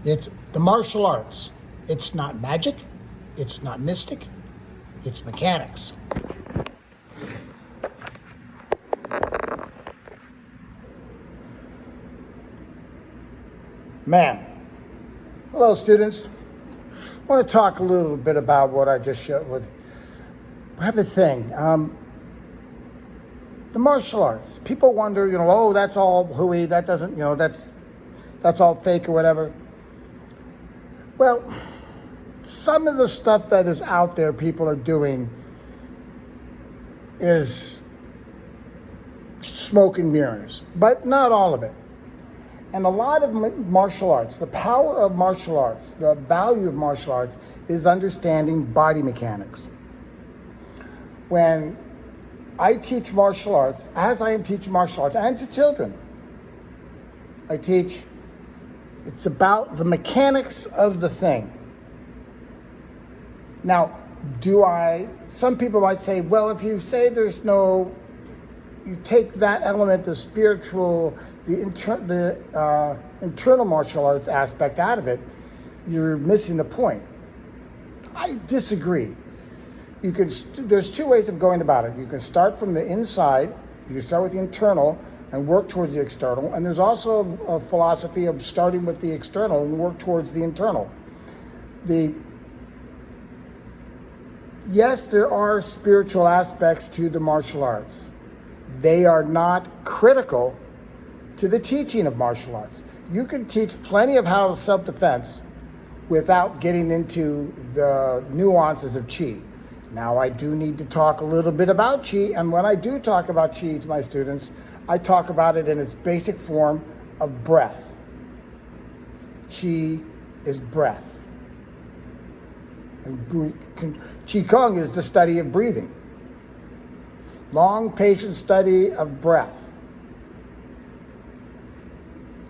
It's the martial arts. It's not magic. It's not mystic. It's mechanics. Man. Hello, students. I want to talk a little bit about what I just showed with. I have a thing. The martial arts. People wonder, oh, that's all hooey. That doesn't, that's all fake or whatever. Well, some of the stuff that is out there people are doing is smoke and mirrors, but not all of it. And a lot of martial arts, the power of martial arts, the value of martial arts is understanding body mechanics. When I teach martial arts, as I am teaching martial arts, and to children, I teach, it's about the mechanics of the thing. Now, some people might say, well, if you say you take that element, the spiritual, the internal martial arts aspect out of it, you're missing the point. I disagree. There's two ways of going about it. You can start from the inside, you can start with the internal and work towards the external, and there's also a philosophy of starting with the external and work towards the internal. Yes, there are spiritual aspects to the martial arts. They are not critical to the teaching of martial arts. You can teach plenty of how self-defense without getting into the nuances of Qi. Now, I do need to talk a little bit about Qi, and when I do talk about Qi to my students, I talk about it in its basic form of breath. Qi is breath. And Qigong is the study of breathing. Long, patient study of breath.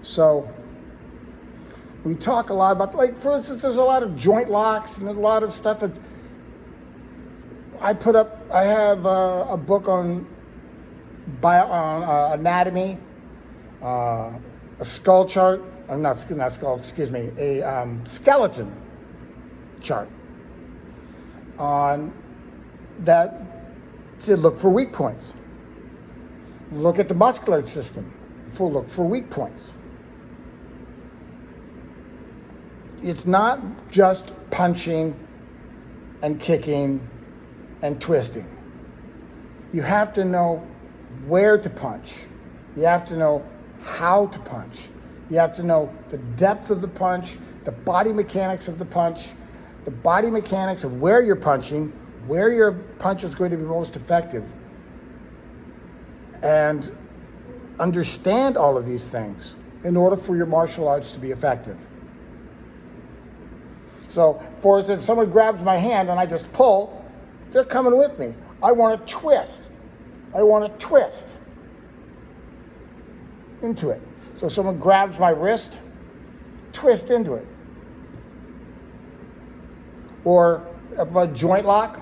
So, we talk a lot about, for instance, there's a lot of joint locks and there's a lot of stuff that I have a book on anatomy, a skull chart, a skeleton chart on that to look for weak points. Look at the muscular system, look for weak points. It's not just punching and kicking and twisting. You have to know where to punch. You have to know how to punch. You have to know the depth of the punch, the body mechanics of the punch, the body mechanics of where you're punching, where your punch is going to be most effective, and understand all of these things in order for your martial arts to be effective. So, for instance, if someone grabs my hand and I just pull, they're coming with me. I want to twist. Into it. So if someone grabs my wrist, twist into it. Or if a joint lock,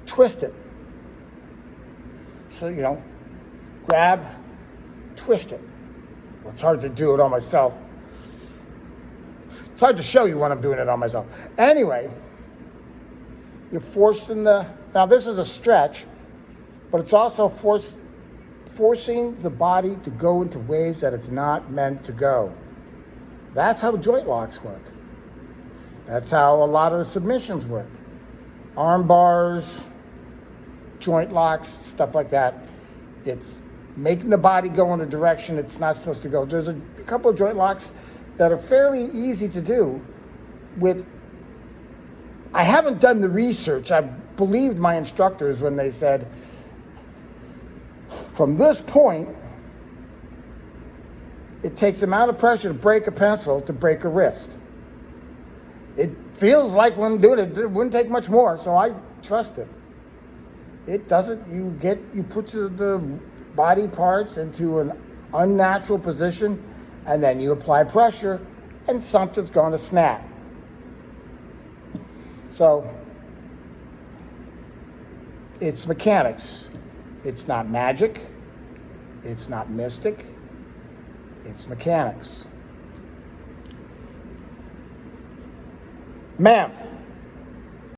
twist it. So, grab, twist it. Well, it's hard to do it on myself. It's hard to show you when I'm doing it on myself. Anyway, you're forcing now this is a stretch, but it's also forcing the body to go into waves that it's not meant to go. That's how joint locks work. That's how a lot of the submissions work. Arm bars, joint locks, stuff like that. It's making the body go in a direction it's not supposed to go. There's a couple of joint locks that are fairly easy to do I haven't done the research. I believed my instructors when they said, from this point, it takes the amount of pressure to break a pencil to break a wrist. It feels like when doing it, it wouldn't take much more, so I trust it. It doesn't, you put the body parts into an unnatural position, and then you apply pressure, and something's going to snap. So, it's mechanics. It's not magic. It's not mystic. It's mechanics. Ma'am.